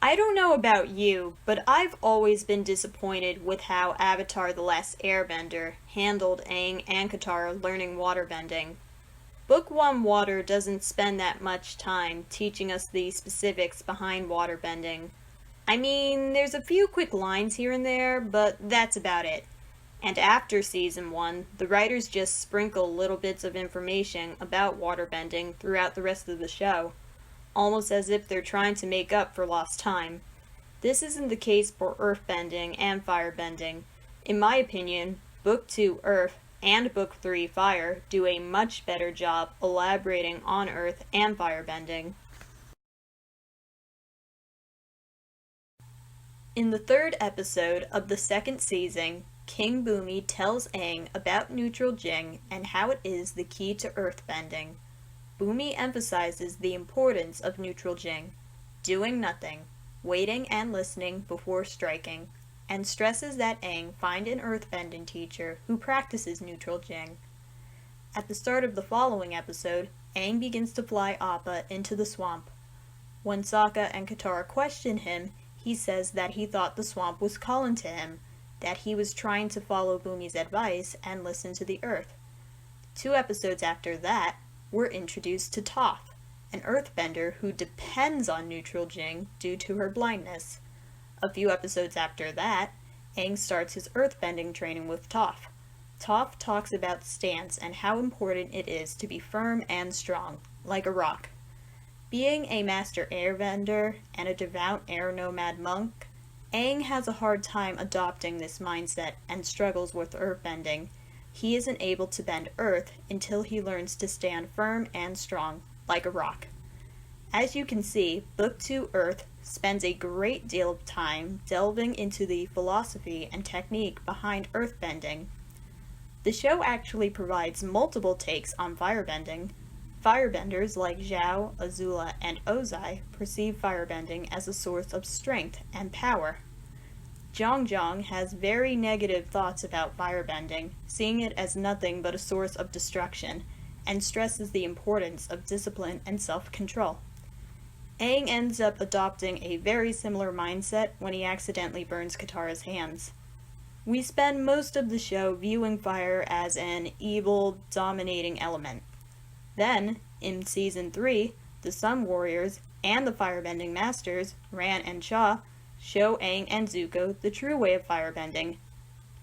I don't know about you, but I've always been disappointed with how Avatar: The Last Airbender handled Aang and Katara learning waterbending. Book 1 Water doesn't spend that much time teaching us the specifics behind waterbending. I mean, there's a few quick lines here and there, but that's about it. And after Season 1, the writers just sprinkle little bits of information about waterbending throughout the rest of the show, almost as if they're trying to make up for lost time. This isn't the case for earthbending and firebending. In my opinion, Book 2 Earth and Book 3 Fire do a much better job elaborating on earth and firebending. In the third episode of the second season, King Bumi tells Aang about neutral Jing and how it is the key to earthbending. Bumi emphasizes the importance of neutral Jing, doing nothing, waiting and listening before striking, and stresses that Aang find an earthbending teacher who practices neutral Jing. At the start of the following episode, Aang begins to fly Appa into the swamp. When Sokka and Katara question him, he says that he thought the swamp was calling to him, that he was trying to follow Bumi's advice and listen to the earth. 2 episodes after that, we're introduced to Toph, an earthbender who depends on neutral Jing due to her blindness. A few episodes after that, Aang starts his earthbending training with Toph. Toph talks about stance and how important it is to be firm and strong, like a rock. Being a master airbender and a devout air nomad monk, Aang has a hard time adopting this mindset and struggles with earthbending. He isn't able to bend earth until he learns to stand firm and strong, like a rock. As you can see, Book 2 Earth spends a great deal of time delving into the philosophy and technique behind earthbending. The show actually provides multiple takes on firebending. Firebenders like Zhao, Azula, and Ozai perceive firebending as a source of strength and power. Zhang has very negative thoughts about firebending, seeing it as nothing but a source of destruction, and stresses the importance of discipline and self-control. Aang ends up adopting a very similar mindset when he accidentally burns Katara's hands. We spend most of the show viewing fire as an evil, dominating element. Then, in Season 3, the Sun Warriors and the Firebending Masters, Ran and Cha, show Aang and Zuko the true way of firebending.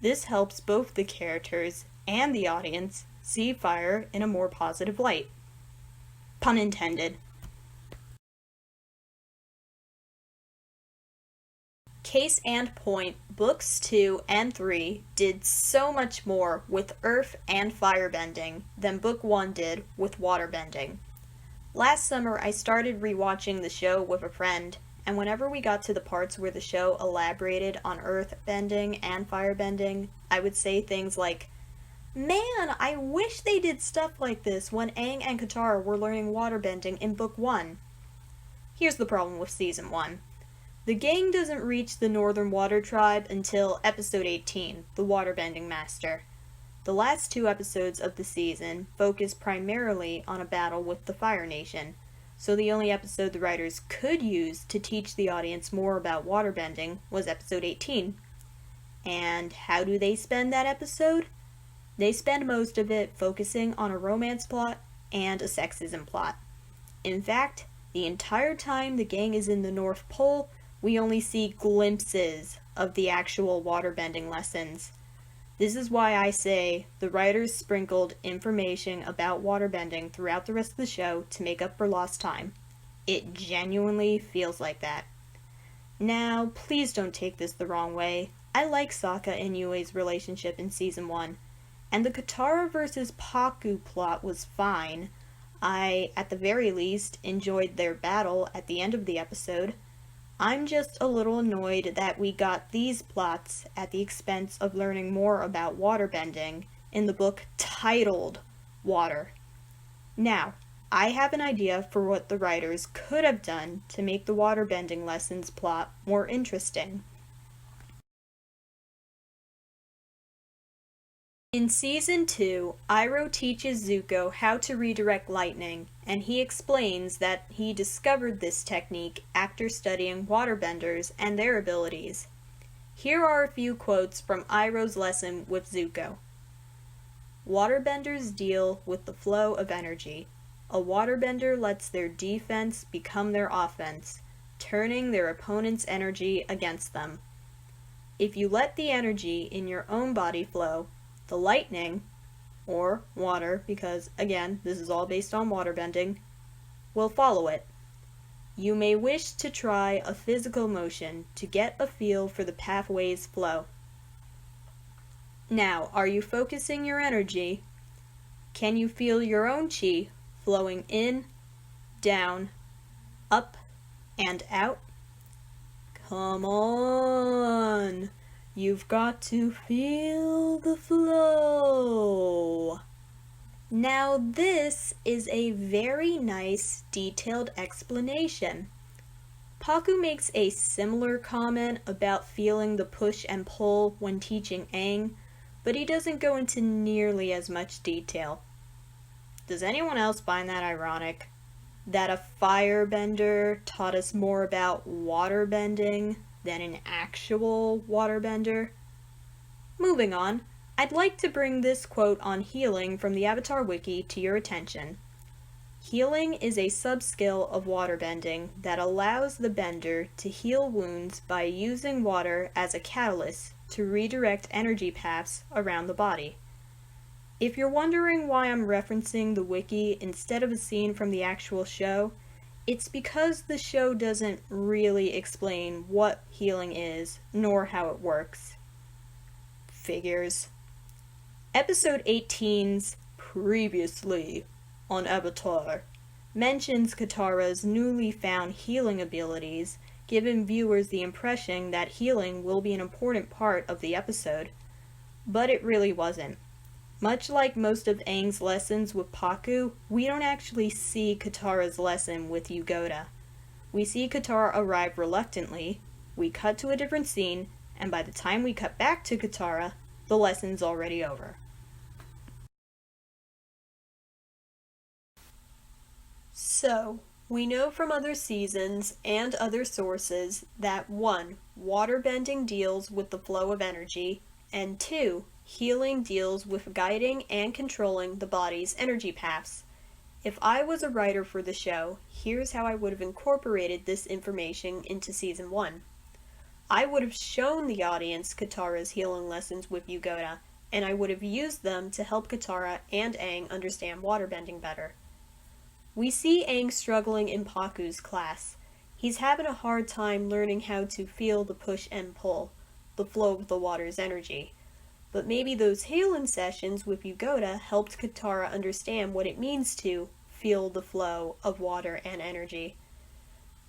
This helps both the characters and the audience see fire in a more positive light. Pun intended. Case and point, Books 2 and 3 did so much more with earth and firebending than Book 1 did with waterbending. Last summer I started rewatching the show with a friend, and whenever we got to the parts where the show elaborated on earthbending and firebending, I would say things like, "Man, I wish they did stuff like this when Aang and Katara were learning waterbending in Book 1. Here's the problem with Season 1. The gang doesn't reach the Northern Water Tribe until Episode 18, The Waterbending Master. The last 2 episodes of the season focus primarily on a battle with the Fire Nation, so the only episode the writers could use to teach the audience more about waterbending was Episode 18. And how do they spend that episode? They spend most of it focusing on a romance plot and a sexism plot. In fact, the entire time the gang is in the North Pole, we only see glimpses of the actual waterbending lessons. This is why I say the writers sprinkled information about waterbending throughout the rest of the show to make up for lost time. It genuinely feels like that. Now, please don't take this the wrong way. I like Sokka and Yue's relationship in Season 1, and the Katara versus Pakku plot was fine. I, at the very least, enjoyed their battle at the end of the episode. I'm just a little annoyed that we got these plots at the expense of learning more about waterbending in the book titled Water. Now, I have an idea for what the writers could have done to make the waterbending lessons plot more interesting. In Season 2, Iroh teaches Zuko how to redirect lightning, and he explains that he discovered this technique after studying waterbenders and their abilities. Here are a few quotes from Iroh's lesson with Zuko. Waterbenders deal with the flow of energy. A waterbender lets their defense become their offense, turning their opponent's energy against them. If you let the energy in your own body flow, the lightning, or water, because again, this is all based on waterbending, will follow it. You may wish to try a physical motion to get a feel for the pathway's flow. Now, are you focusing your energy? Can you feel your own chi flowing in, down, up, and out? Come on! You've got to feel the flow. Now this is a very nice detailed explanation. Pakku makes a similar comment about feeling the push and pull when teaching Aang, but he doesn't go into nearly as much detail. Does anyone else find that ironic? That a firebender taught us more about waterbending than an actual waterbender? Moving on, I'd like to bring this quote on healing from the Avatar Wiki to your attention. Healing is a sub-skill of waterbending that allows the bender to heal wounds by using water as a catalyst to redirect energy paths around the body. If you're wondering why I'm referencing the wiki instead of a scene from the actual show, it's because the show doesn't really explain what healing is, nor how it works. Figures. Episode 18's Previously on Avatar mentions Katara's newly found healing abilities, giving viewers the impression that healing will be an important part of the episode. But it really wasn't. Much like most of Aang's lessons with Pakku, we don't actually see Katara's lesson with Yugoda. We see Katara arrive reluctantly, we cut to a different scene, and by the time we cut back to Katara, the lesson's already over. So, we know from other seasons and other sources that 1. Waterbending deals with the flow of energy, and 2. Healing deals with guiding and controlling the body's energy paths. If I was a writer for the show, here's how I would have incorporated this information into Season 1. I would have shown the audience Katara's healing lessons with Yugoda, and I would have used them to help Katara and Aang understand waterbending better. We see Aang struggling in Pakku's class. He's having a hard time learning how to feel the push and pull, the flow of the water's energy. But maybe those healing sessions with Yugoda helped Katara understand what it means to feel the flow of water and energy.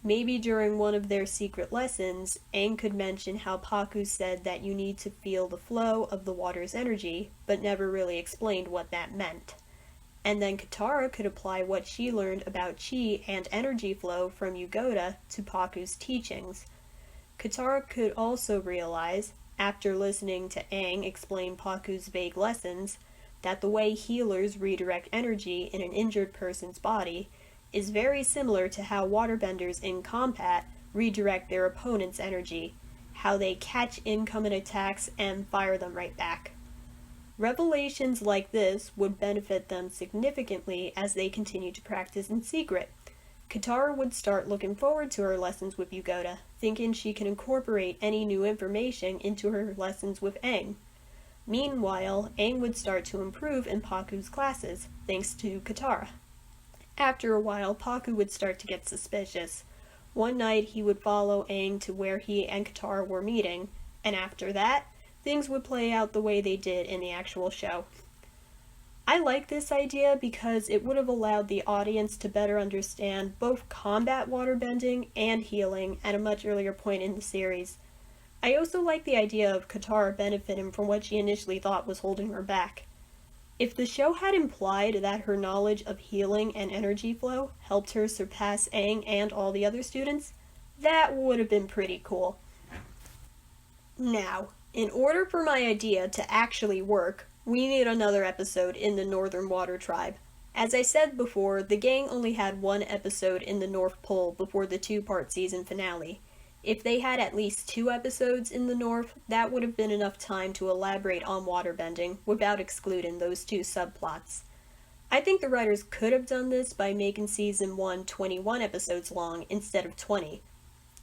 Maybe during one of their secret lessons, Aang could mention how Pakku said that you need to feel the flow of the water's energy, but never really explained what that meant. And then Katara could apply what she learned about chi and energy flow from Yugoda to Pakku's teachings. Katara could also realize, after listening to Aang explain Pakku's vague lessons, that the way healers redirect energy in an injured person's body is very similar to how waterbenders in combat redirect their opponent's energy, how they catch incoming attacks and fire them right back. Revelations like this would benefit them significantly as they continue to practice in secret. Katara would start looking forward to her lessons with Yugoda, thinking she can incorporate any new information into her lessons with Aang. Meanwhile, Aang would start to improve in Pakku's classes, thanks to Katara. After a while, Pakku would start to get suspicious. One night, he would follow Aang to where he and Katara were meeting, and after that, things would play out the way they did in the actual show. I like this idea because it would have allowed the audience to better understand both combat waterbending and healing at a much earlier point in the series. I also like the idea of Katara benefiting from what she initially thought was holding her back. If the show had implied that her knowledge of healing and energy flow helped her surpass Aang and all the other students, that would have been pretty cool. Now, in order for my idea to actually work, We need another episode in the Northern Water Tribe. As I said before, the gang only had one episode in the North Pole before the two-part season finale. If they had at least 2 episodes in the North, that would have been enough time to elaborate on waterbending without excluding those 2 subplots. I think the writers could have done this by making season 1 21 episodes long instead of 20,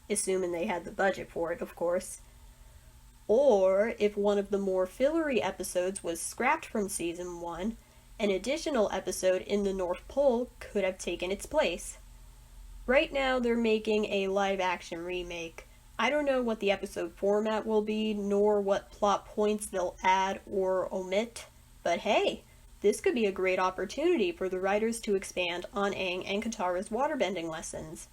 assuming they had the budget for it, of course. Or, if one of the more fillery episodes was scrapped from season 1, an additional episode in the North Pole could have taken its place. Right now, they're making a live-action remake. I don't know what the episode format will be, nor what plot points they'll add or omit, but hey, this could be a great opportunity for the writers to expand on Aang and Katara's waterbending lessons.